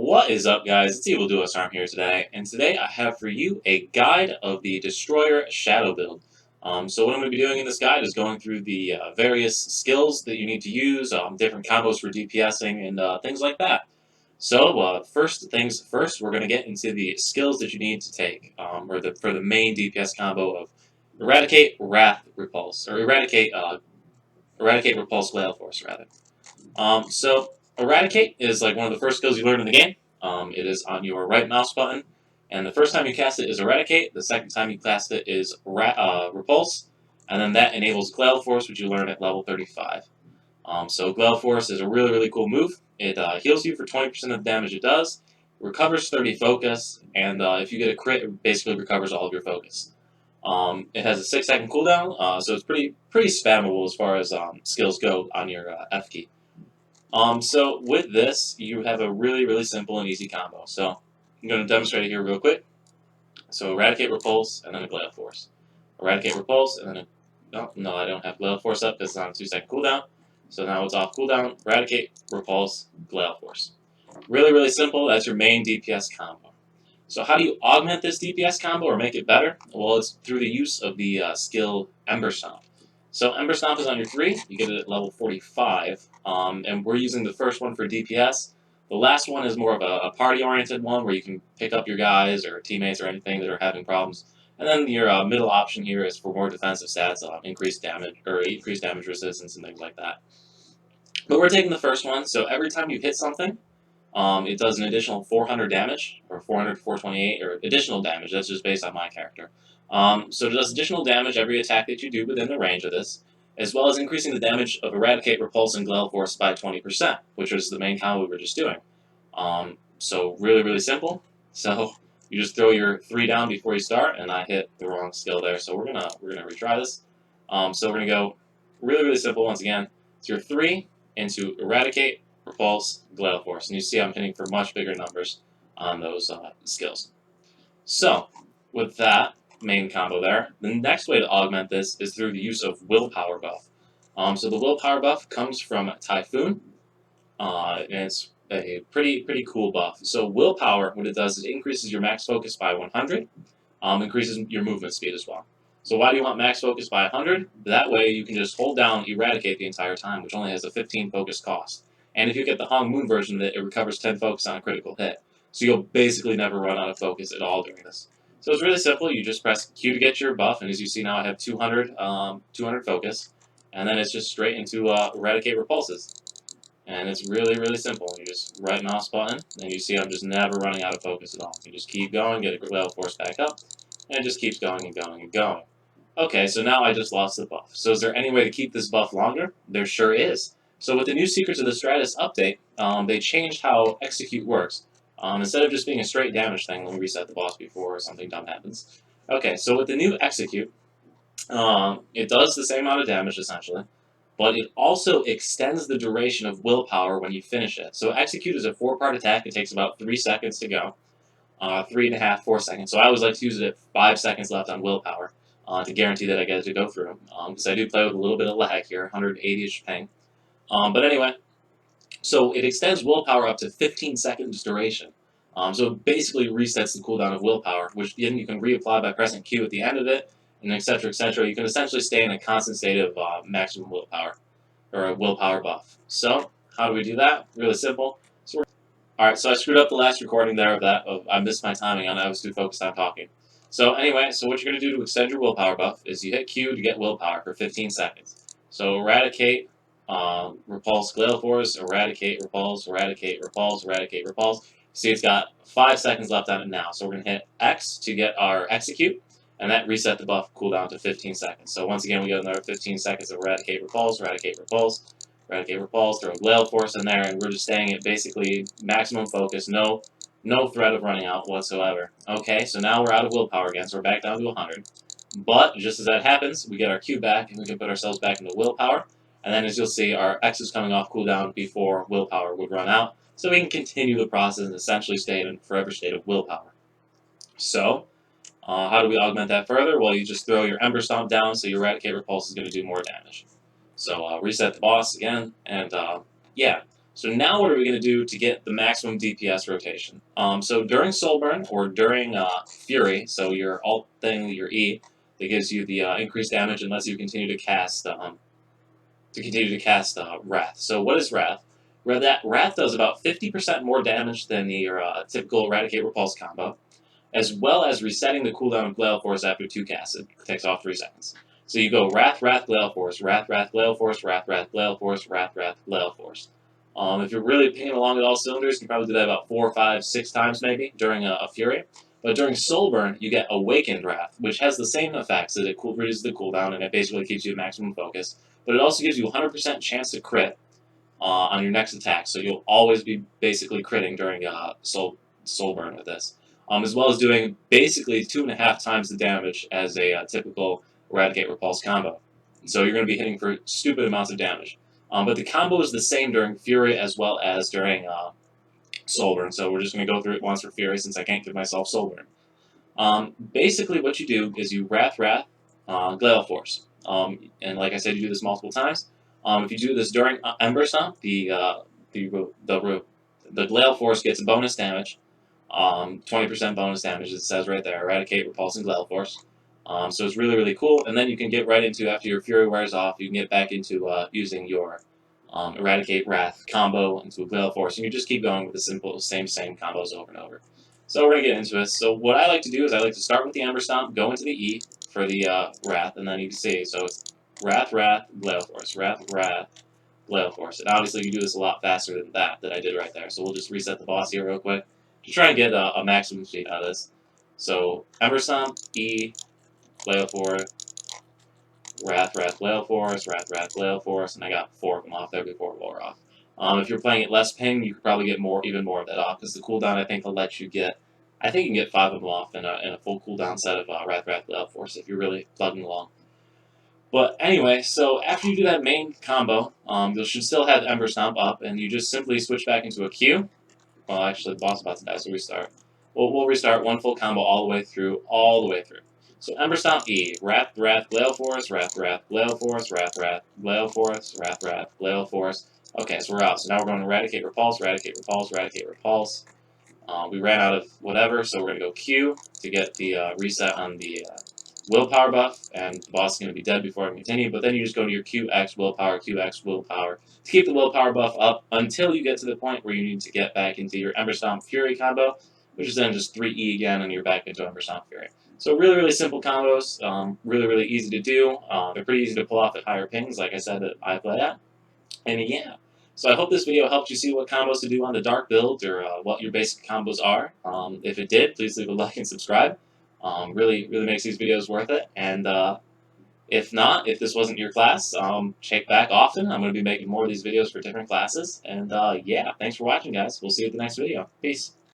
What is up, guys? It's Evil Duo Storm here today, and today I have for you a guide of the Destroyer Shadow build. So what I'm going to be doing in this guide is going through the various skills that you need to use, different combos for DPSing, and things like that. So first things first, we're going to get into the skills that you need to take, for the main DPS combo of Eradicate, Wrath, Repulse, or Eradicate, Repulse, Gale Force, rather. So Eradicate is like one of the first skills you learn in the game. It is on your right mouse button, and the first time you cast it is Eradicate. The second time you cast it is Repulse, and then that enables Gale Force, which you learn at level 35. So Gale Force is a really cool move. It heals you for 20% of the damage it does, recovers 30 focus, and if you get a crit, it basically recovers all of your focus. It has a 6-second cooldown, so it's pretty spammable as far as skills go on your F key. So with this, you have a really simple and easy combo. So I'm going to demonstrate it here real quick. So Eradicate, Repulse, and then a Gale Force. Eradicate, Repulse, and then no, I don't have Gale Force up because it's on a 2-second cooldown. So now it's off cooldown. Eradicate, Repulse, Gale Force. Really simple. That's your main DPS combo. So how do you augment this DPS combo or make it better? Well, it's through the use of the skill Ember Stomp. So Ember Stomp is on your 3, you get it at level 45, and we're using the first one for DPS. The last one is more of a party-oriented one where you can pick up your guys or teammates or anything that are having problems. And then your middle option here is for more defensive stats, increased damage resistance and things like that. But we're taking the first one, so every time you hit something, it does an additional 400 damage, or 400 to 428, or additional damage. That's just based on my character. So it does additional damage every attack that you do within the range of this, as well as increasing the damage of Eradicate, Repulse, and Gale Force by 20%, which was the main combo we were just doing. So really simple. So you just throw your 3 down before you start, and I hit the wrong skill there. So we're gonna retry this. So we're gonna go really simple once again. It's your 3 into Eradicate, Repulse, Gale Force, and you see I'm hitting for much bigger numbers on those skills. So, with that main combo there, the next way to augment this is through the use of Willpower buff. So the Willpower buff comes from Typhoon, and it's a pretty cool buff. So Willpower, what it does is it increases your max focus by 100, increases your movement speed as well. So why do you want max focus by 100? That way you can just hold down Eradicate the entire time, which only has a 15 focus cost. And if you get the Hong Moon version, it recovers 10 focus on a critical hit. So you'll basically never run out of focus at all during this. So it's really simple. You just press Q to get your buff, and as you see now I have 200 focus. And then it's just straight into Eradicate Repulses. And it's really simple. You just right mouse button, and you see I'm just never running out of focus at all. You just keep going, get a Gale Force back up, and it just keeps going and going and going. Okay, so now I just lost the buff. So is there any way to keep this buff longer? There sure is. So with the new Secrets of the Stratus update, they changed how Execute works. Instead of just being a straight damage thing, let me reset the boss before something dumb happens. Okay, so with the new Execute, it does the same amount of damage essentially, but it also extends the duration of Willpower when you finish it. So Execute is a 4-part attack. It takes about 3 seconds to go. 3.5, 4 seconds. So I always like to use it at 5 seconds left on Willpower to guarantee that I get it to go through. Because I do play with a little bit of lag here, 180-ish ping. But anyway, so it extends Willpower up to 15 seconds duration. So it basically resets the cooldown of Willpower, which then you can reapply by pressing Q at the end of it, and etc. You can essentially stay in a constant state of maximum Willpower, or a Willpower buff. So how do we do that? Really simple. Alright, so I screwed up the last recording there of that. I missed my timing on it. I was too focused on talking. So anyway, so what you're going to do to extend your Willpower buff is you hit Q to get Willpower for 15 seconds. So Eradicate, Repulse, Gale Force, Eradicate, Repulse, Eradicate, Repulse, Eradicate, Repulse. See, it's got 5 seconds left on it now. So we're going to hit X to get our Execute, and that reset the buff cooldown to 15 seconds. So once again, we get another 15 seconds of Eradicate, Repulse, Eradicate, Repulse. Eradicate, Repulse, throw a Gale Force in there, and we're just staying at basically maximum focus, no threat of running out whatsoever. Okay, so now we're out of Willpower again, so we're back down to 100. But just as that happens, we get our Q back, and we can put ourselves back into Willpower. And then as you'll see, our X is coming off cooldown before Willpower would run out, so we can continue the process and essentially stay in a forever state of Willpower. So, how do we augment that further? Well, you just throw your Ember Stomp down, so your Eradicate Repulse is going to do more damage. So reset the boss again, and yeah. So now what are we going to do to get the maximum DPS rotation? So during Soul Burn or during Fury, so your alt thing, your E, that gives you the increased damage unless you continue to cast Wrath. So what is Wrath? Wrath does about 50% more damage than your typical Eradicate Repulse combo, as well as resetting the cooldown of Gale Force after 2 casts. It takes off 3 seconds. So you go Wrath, Wrath, Gale Force, Wrath, Wrath, Gale Force, Wrath, Wrath, Gale Force, Wrath, Wrath, Gale Force. If you're really pinging along at all cylinders, you can probably do that about 4, 5, 6 times maybe during a Fury. But during Soul Burn, you get Awakened Wrath, which has the same effects that it reduces the cooldown and it basically keeps you at maximum focus. But it also gives you a 100% chance to crit on your next attack, so you'll always be basically critting during Soul Burn with this. As well as doing basically 2.5 times the damage as a typical Eradicate Repulse combo. So you're going to be hitting for stupid amounts of damage. But the combo is the same during Fury as well as during Soul Burn, so we're just going to go through it once for Fury since I can't give myself Soul Burn. Basically what you do is you Wrath, Wrath, Gale Force. And like I said, you do this multiple times. If you do this during Ember Stomp, the Gale Force gets bonus damage, 20% bonus damage, it says right there, Eradicate, Repulse, and Gale Force. So it's really, really cool. And then you can get right into, after your Fury wears off, you can get back into using your Eradicate, Wrath combo into a Gale Force, and you just keep going with the simple, same combos over and over. So we're going to get into it. So what I like to do is I like to start with the Ember Stomp, go into the E for the Wrath, and then you can see, so it's Wrath, Wrath, Gale Force, Wrath, Wrath, Gale Force. And obviously you do this a lot faster than that I did right there. So we'll just reset the boss here real quick to try and get a maximum speed out of this. So Ember Stomp, E, Gale Force, Wrath, Wrath, Gale Force, Wrath, Wrath, Gale Force, and I got 4 of them off there before it wore off. If you're playing at less ping, you could probably get even more of that off, because the cooldown I think will let you get, I think you can get 5 of them off in a full cooldown set of Wrath, Wrath, Gale Force if you're really plugging along. But anyway, so after you do that main combo, you should still have Ember Stomp up, and you just simply switch back into a Q. Well, actually, the boss is about to die, so restart. We'll restart one full combo all the way through, So Ember Stomp E, Wrath, Wrath, Gale Force, Wrath, Wrath, Gale Force, Wrath, Wrath, Gale Force, Wrath, Wrath, Gale Force. Okay, so we're out. So now we're going to Eradicate, Repulse, Eradicate, Repulse, Eradicate, Repulse. We ran out of whatever, so we're going to go Q to get the reset on the willpower buff, and the boss is going to be dead before I continue, but then you just go to your QX willpower to keep the willpower buff up until you get to the point where you need to get back into your Ember Stomp Fury combo, which is then just 3E again, and you're back into Ember Stomp Fury. So really, really simple combos, really, really easy to do. They're pretty easy to pull off at higher pings, like I said, that I play at. And yeah, so I hope this video helped you see what combos to do on the Dark build, or what your basic combos are. If it did, please leave a like and subscribe. Really, really makes these videos worth it. And if not, if this wasn't your class, check back often. I'm going to be making more of these videos for different classes. And yeah, thanks for watching, guys. We'll see you at the next video. Peace.